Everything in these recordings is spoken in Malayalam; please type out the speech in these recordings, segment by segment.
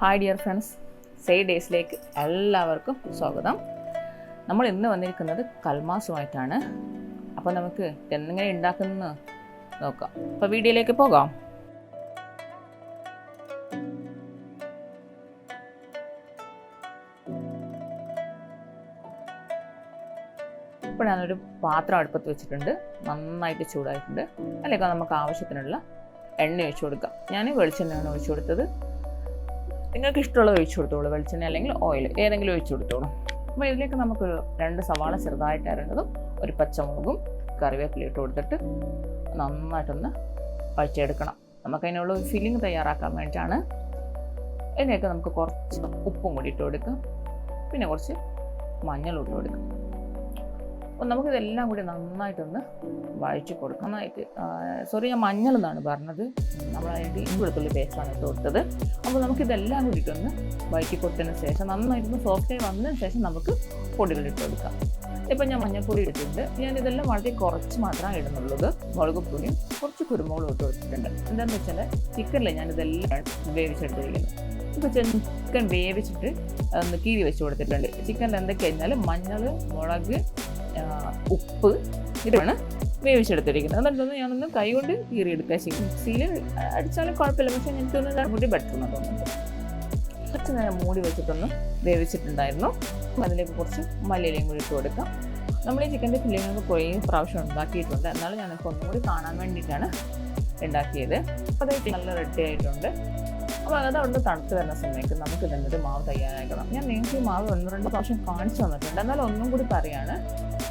ഹായ് ഡിയർ ഫ്രണ്ട്സ്, സെയ് ഡേയ്സിലേക്ക് എല്ലാവർക്കും സ്വാഗതം. നമ്മൾ ഇന്ന് വന്നിരിക്കുന്നത് കൽമാസുമായിട്ടാണ്. അപ്പോൾ നമുക്ക് എങ്ങനെ ഉണ്ടാക്കുന്നത് നോക്കാം. അപ്പോൾ വീഡിയോയിലേക്ക് പോകാം. ഇപ്പോൾ ഞാനൊരു പാത്രം അടുപ്പത്ത് വെച്ചിട്ടുണ്ട്. നന്നായിട്ട് ചൂടായിട്ടുണ്ട്. അതിലേക്ക് നമുക്ക് ആവശ്യത്തിനുള്ള എണ്ണ ഒഴിച്ചു കൊടുക്കാം. ഞാൻ വെളിച്ചെണ്ണയാണ് ഒഴിച്ചു കൊടുത്തത്. നിങ്ങൾക്ക് ഇഷ്ടമുള്ളത് ഒഴിച്ചു കൊടുത്തോളൂ. വെളിച്ചെണ്ണ അല്ലെങ്കിൽ ഓയിൽ ഏതെങ്കിലും ഒഴിച്ചു കൊടുത്തോളൂ. അപ്പോൾ ഇതിലേക്ക് നമുക്കൊരു 2 സവാള ചെറുതായിട്ട് അരിഞ്ഞതും ഒരു പച്ചമുളകും കറിവേപ്പില ഇട്ട് കൊടുത്തിട്ട് നന്നായിട്ടൊന്ന് വഴറ്റിയെടുക്കണം. നമുക്കതിനുള്ള ഒരു ഫില്ലിങ് തയ്യാറാക്കാൻ വേണ്ടിയിട്ടാണ്. ഇതിലേക്ക് നമുക്ക് കുറച്ച് ഉപ്പും കൂടി ഇട്ട് കൊടുക്കാം. പിന്നെ കുറച്ച് മഞ്ഞളും ഇട്ട് കൊടുക്കാം. അപ്പോൾ നമുക്കിതെല്ലാം കൂടി നന്നായിട്ടൊന്ന് വഴറ്റി കൊടുക്കാം. നന്നായിട്ട് ഞാൻ മഞ്ഞൾ എന്നാണ് പറഞ്ഞത്. നമ്മളതിൻ്റെ വെളുത്തുള്ളി പേസ്റ്റാണ് ഇട്ട് കൊടുത്തത്. അപ്പോൾ നമുക്കിതെല്ലാം കൂടിയിട്ടൊന്ന് വഴറ്റി കൊടുത്തതിന് ശേഷം നന്നായിട്ടൊന്ന് സോഫ്റ്റായി വന്നതിന് ശേഷം നമുക്ക് പൊടികൾ ഇട്ട് കൊടുക്കാം. ഇപ്പം ഞാൻ മഞ്ഞൾപ്പൊടി ഇട്ടിട്ടുണ്ട്. ഞാനിതെല്ലാം വളരെ കുറച്ച് മാത്രമേ ഇടുന്നുള്ളത്. മുളക് പൊടിയും കുറച്ച് കുരുമുളകും ഇട്ട് കൊടുത്തിട്ടുണ്ട്. എന്താണെന്ന് വെച്ചാൽ ചിക്കനിൽ ഞാനിതെല്ലാം വേവിച്ചെടുത്തിരിക്കുന്നു. ഇപ്പോൾ ചിക്കൻ വേവിച്ചിട്ട് ഒന്ന് കീറി വെച്ച് കൊടുത്തിട്ടുണ്ട്. ചിക്കനിൽ എന്തൊക്കെ കഴിഞ്ഞാൽ മഞ്ഞൾ, മുളക്, ഉപ്പ് ഇതാണ് വേവിച്ചെടുത്തിരിക്കുന്നത്. എന്നിട്ടൊന്ന് ഞാനൊന്ന് കൈ കൊണ്ട് കീറിയെടുക്കുക. മിക്സിയിൽ അടിച്ചാലും കുഴപ്പമില്ല, പക്ഷേ എനിക്കൊന്ന് കൂടി ബെറ്റർ എന്ന് തോന്നുന്നുണ്ട്. കുറച്ച് നേരം മൂടി വെച്ചിട്ടൊന്ന് വേവിച്ചിട്ടുണ്ടായിരുന്നു. അതിലേക്ക് കുറച്ച് മല്ലിയിലയും കൂടി ഇട്ട് കൊടുക്കാം. നമ്മൾ ഈ ചിക്കൻ്റെ ഫില്ലിങ്ങൊക്കെ കുറേ പ്രാവശ്യം ഉണ്ടാക്കിയിട്ടുണ്ട്. എന്നാലും ഞാനൊക്കെ ഒന്നും കൂടി കാണാൻ വേണ്ടിയിട്ടാണ് ഉണ്ടാക്കിയത്. അപ്പോൾ അതായത് നല്ല റെഡി ആയിട്ടുണ്ട്. അപ്പോൾ അത് അവിടെ തണുത്ത് വരുന്ന സമയത്ത് നമുക്ക് ഇതിൻ്റെ ഒരു മാവ് തയ്യാറാക്കണം. ഞാൻ നിങ്ങൾക്ക് ഈ മാവ് 1-2 പ്രാവശ്യം കാണിച്ചു തന്നിട്ടുണ്ട്. എന്നാലും ഒന്നും കൂടി പറയാണ്.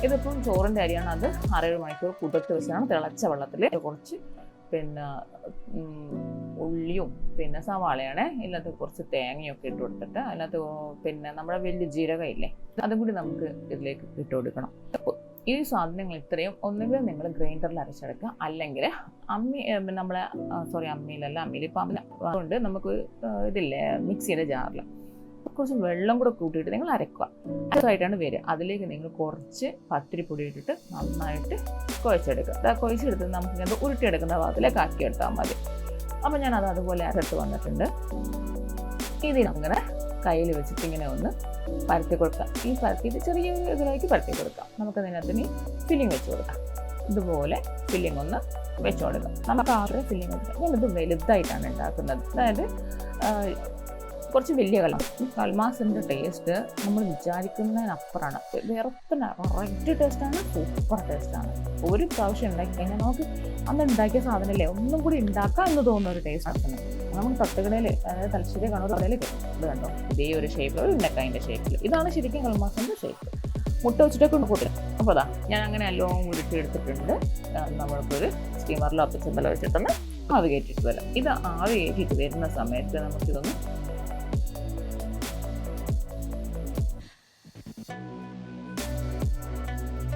ഇതിപ്പം ചോറിൻ്റെ അരിയാണ്. അത് 6-7 മണിക്കൂർ കുതിർത്ത് വെച്ചാണ് തിളച്ച വെള്ളത്തിൽ കുറച്ച് ഉള്ളിയും സവാളയാണ്. ഇതിനകത്ത് കുറച്ച് തേങ്ങയൊക്കെ ഇട്ട് കൊടുത്തിട്ട് അതിനകത്ത് നമ്മുടെ വലിയ ജീരകം ഇല്ലേ, അതും കൂടി നമുക്ക് ഇതിലേക്ക് ഇട്ട് കൊടുക്കണം. ഈ സാധനങ്ങൾ ഇത്രയും ഒന്നുകിൽ നിങ്ങൾ ഗ്രൈൻഡറിൽ അരച്ചെടുക്കുക, അല്ലെങ്കിൽ അമ്മിയിൽ ഇപ്പം അതുകൊണ്ട് നമുക്ക് ഇതില്ലേ മിക്സിയുടെ ജാറിൽ കുറച്ച് വെള്ളം കൂടെ കൂട്ടിയിട്ട് നിങ്ങൾ അരക്കുക. അരക്കായിട്ടാണ് വരിക. അതിലേക്ക് നിങ്ങൾ കുറച്ച് പത്തിരിപ്പൊടി ഇട്ടിട്ട് നന്നായിട്ട് കുഴച്ചെടുക്കുക. കുഴച്ചെടുത്ത് നമുക്ക് ഇങ്ങനെ ഉരുട്ടിയെടുക്കുന്ന ഭാഗത്തിലേക്ക് ആക്കിയെടുത്താൽ മതി. അപ്പോൾ ഞാനത് അതുപോലെ അരട്ട് വന്നിട്ടുണ്ട്. ഇതിനങ്ങനെ കയ്യിൽ വെച്ചിട്ട് ഇങ്ങനെ ഒന്ന് പരത്തി കൊടുക്കാം. ഈ പരത്തിയിട്ട് ചെറിയ ഇതിലേക്ക് പരത്തി കൊടുക്കാം. നമുക്കതിനകത്ത് ഫില്ലിങ് വെച്ച് കൊടുക്കാം. ഇതുപോലെ ഫില്ലിങ് ഒന്ന് വെച്ച് കൊടുക്കാം. നമുക്ക് ആറ് ഫില്ലിങ് വെച്ചാൽ ഞാനിത് വലുതായിട്ടാണ് ഉണ്ടാക്കുന്നത്. അതായത് കുറച്ച് വലിയ കൽമാസിൻ്റെ ടേസ്റ്റ് നമ്മൾ വിചാരിക്കുന്നതിനപ്പുറമാണ്. വേറെ റൈറ്റ് ടേസ്റ്റാണ്, സൂപ്പർ ടേസ്റ്റാണ്. ഒരു പ്രാവശ്യം ഉണ്ടാക്കി കഴിഞ്ഞാൽ നമുക്ക് അന്ന് ഉണ്ടാക്കിയ സാധനമല്ലേ ഒന്നും കൂടി ഉണ്ടാക്കാം എന്ന് തോന്നുന്ന ഒരു ടേസ്റ്റ് ആണ്. നമ്മൾ തട്ടുകടയിൽ, അതായത് തലശ്ശേരി കണ്ണൂർ കടയിൽ ഇത് കണ്ടോ, ഇതേ ഒരു ഷേപ്പിൽ, ഒരു ഉന്നക്കായൻ്റെ ഷേപ്പിൽ. ഇതാണ് ശരിക്കും കൽമാസിൻ്റെ ഷേപ്പ്. മുട്ട വെച്ചിട്ടൊക്കെ കൂട്ടില്ല. അപ്പോൾ അതാ ഞാൻ അങ്ങനെ എല്ലാം ഉരുട്ടി എടുത്തിട്ടുണ്ട്. നമ്മൾക്കൊരു സ്റ്റീമറിലോ ചെമ്പലോ വെച്ചിട്ടൊന്ന് ആവി കയറ്റിയിട്ട് വരാം. ഇത് ആവി കയറ്റിയിട്ട് വരുന്ന സമയത്ത് നമുക്കിതൊന്ന്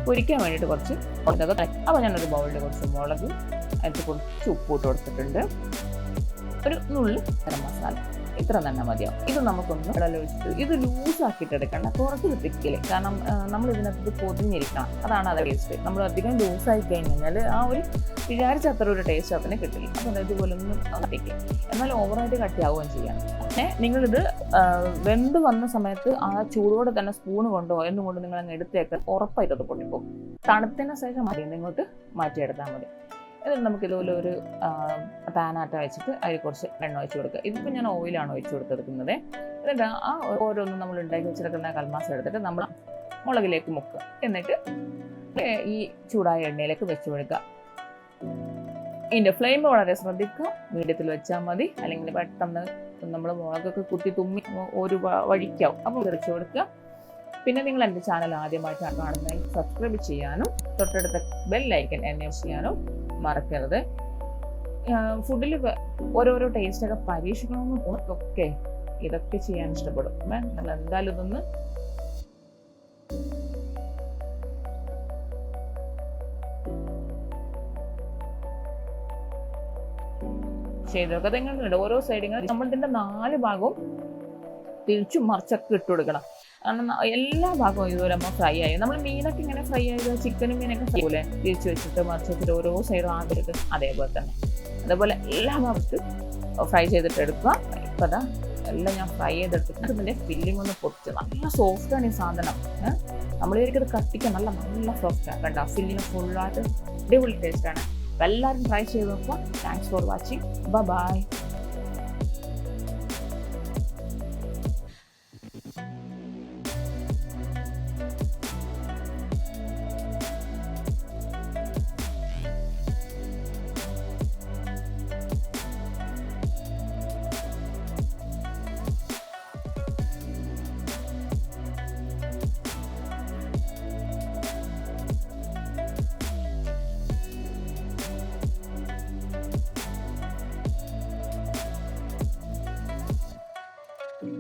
പൊരിക്കാൻ വേണ്ടിയിട്ട് കുറച്ച് മുളകൊക്കെ. അപ്പോൾ ഞാനൊരു ബൗളിൽ കുറച്ച് മുളക്, അതിൽ കുറച്ച് ഉപ്പ് ഇട്ട് കൊടുത്തിട്ടുണ്ട്. ഒരു നുള്ളി ഗരം മസാല, ഇത്ര തന്നെ മതിയാവും. ഇത് നമുക്കൊന്ന് വെള്ളം ഒഴിച്ചിട്ട് ഇത് ലൂസാക്കിയിട്ട് എടുക്കണം. കുറച്ച് തിക്കില്, കാരണം നമ്മൾ ഇതിനകത്ത് പൊതിഞ്ഞിരിക്കണം. അതാണ് അത് ടേസ്റ്റ്. നമ്മൾ അധികം ലൂസായി കഴിഞ്ഞാൽ ആ ഒരു വിചാരിച്ച അത്ര ഒരു ടേസ്റ്റ് അതിന് കിട്ടില്ല. അപ്പോൾ ഇതുപോലെ ഒന്ന് കട്ടിക്കും. എന്നാൽ ഓവറായിട്ട് കട്ടിയാവുകയും ചെയ്യണം. പിന്നെ നിങ്ങളിത് വെന്ത് വന്ന സമയത്ത് ആ ചൂടോടെ തന്നെ സ്പൂൺ കൊണ്ടോ എന്നും കൊണ്ട് നിങ്ങൾ അങ്ങ് എടുത്തേക്ക് ഉറപ്പായിട്ട് അത് പൊട്ടിപ്പോകും. തണുത്തതിന് ശേഷം മതി ഇങ്ങോട്ട് മാറ്റിയെടുത്താൽ മതി. എന്നിട്ട് നമുക്ക് ഇതുപോലെ ഒരു പാനാട്ട വെച്ചിട്ട് അതിൽ കുറച്ച് എണ്ണ ഒഴിച്ച് കൊടുക്കുക. ഇതിപ്പോൾ ഞാൻ ഓയിലാണ് ഒഴിച്ച് കൊടുത്തെടുക്കുന്നത്. എന്നിട്ട് ആ ഓരോന്നും നമ്മൾ ഉണ്ടാക്കി വെച്ചെടുക്കുന്ന കൽമാസം എടുത്തിട്ട് നമ്മൾ മുളകിലേക്ക് മുക്കുക. എന്നിട്ട് ഈ ചൂടായ എണ്ണയിലേക്ക് വെച്ച് കൊടുക്കുക. ഇതിൻ്റെ ഫ്ലെയിം വളരെ ശ്രദ്ധിക്കുക. മീഡിയത്തിൽ വെച്ചാൽ മതി, അല്ലെങ്കിൽ പെട്ടെന്ന് നമ്മൾ മുളകൊക്കെ കുത്തി തുമ്മി ഒരു വഴിക്കാവും. അപ്പോൾ തിരിച്ചു കൊടുക്കുക. പിന്നെ നിങ്ങൾ എൻ്റെ ചാനൽ ആദ്യമായിട്ടാണ് കാണുന്നതെങ്കിൽ സബ്സ്ക്രൈബ് ചെയ്യാനും തൊട്ടടുത്ത ബെല്ലൈക്കൻ എനേബിൾ ചെയ്യാനും മറക്കരുത്. ഫുഡിൽ ഓരോരോ ടേസ്റ്റൊക്കെ പരീക്ഷിക്കണമെന്ന് തോന്നുന്നതൊക്കെ ഇതൊക്കെ ചെയ്യാൻ ഇഷ്ടപ്പെടും. നമ്മൾ എന്തായാലും ഇതൊന്ന് ചെയ്തൊക്കെ തെങ്ങുന്നുണ്ട്. ഓരോ സൈഡിൽ നമ്മളിതിൻ്റെ 4 ഭാഗവും തിരിച്ചും മറിച്ചൊക്കെ ഇട്ട് കൊടുക്കണം. കാരണം എല്ലാ ഭാഗവും ഇതുപോലെ നമ്മൾ ഫ്രൈ ആയി. നമ്മൾ മീനൊക്കെ ഇങ്ങനെ ഫ്രൈ ആയത് ചിക്കനും മീനൊക്കെ പോലെ തിരിച്ച് വെച്ചിട്ട് മറിച്ച് വെച്ചിട്ട് ഓരോ സൈഡും ആദ്യമായിട്ട് അതേപോലെ തന്നെ അതേപോലെ എല്ലാ ഭാഗത്ത് ഫ്രൈ ചെയ്തിട്ട് എടുക്കുക. ഇപ്പം അതാ എല്ലാം ഞാൻ ഫ്രൈ ചെയ്തെടുത്തിട്ട് ഇതിൻ്റെ ഫില്ലിംഗ് ഒന്ന് പൊട്ടിച്ച് നല്ല സോഫ്റ്റാണ് ഈ സാധനം. നമ്മൾ ഇത് കത്തിക്കാൻ നല്ല സോഫ്റ്റാണ്. കണ്ടോ ഫില്ലിങ് ഫുള്ളായിട്ട് അടിപൊളി ടേസ്റ്റാണ്. അപ്പോൾ എല്ലാവരും ട്രൈ ചെയ്ത് നോക്കുക. Thanks for watching. ബൈ.